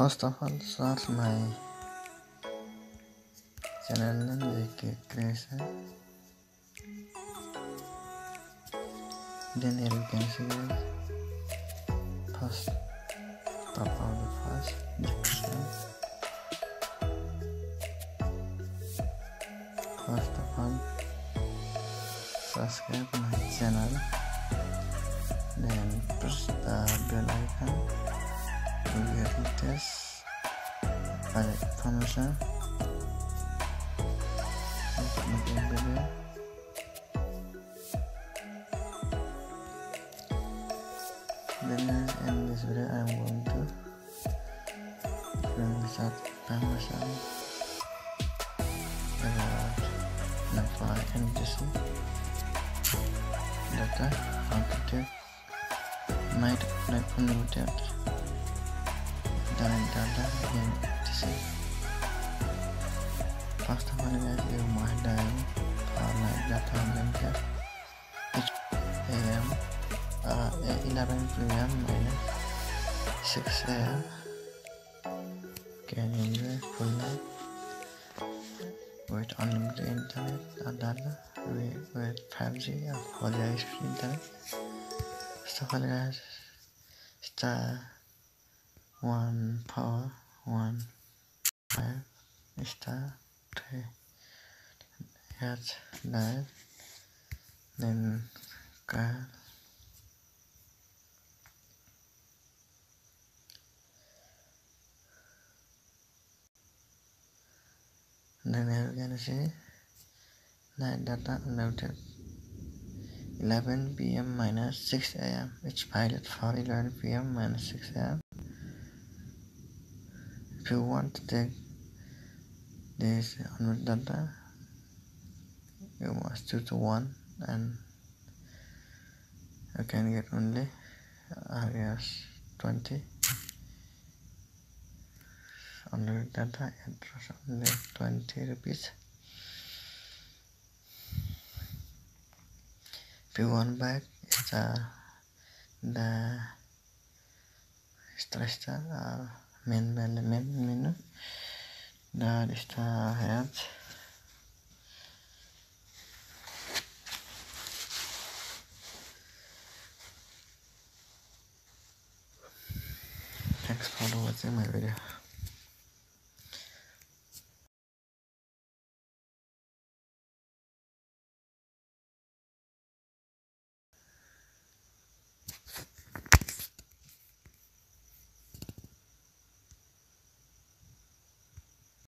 First of all, search my channel name JK Creation. Then here you can see first top of the first description. First of all, subscribe my channel. Then press the bell icon to get latest information. Video. Then in this video I am going to bring this up information about NEPAL NTC data how to take night unlimited internet data in NTC. First of all, guys, you must dial for night data unlimited each AM 11 PM minus 6 AM. Can enjoy full night with unlimited internet and data with 5G or 4G speed internet. First of all, guys, star 1 power 1 5 star 3 H dial, then call. Then here you can see night data unlimited 11 PM minus 6 AM. It's pilot for 11 PM minus 6 AM. If you want to take this unlimited data, you must choose one and you can get only Rs 20 unlimited data at only 20 rupees. If you want back, it's the star main menu. That is the head. Thanks for watching my video.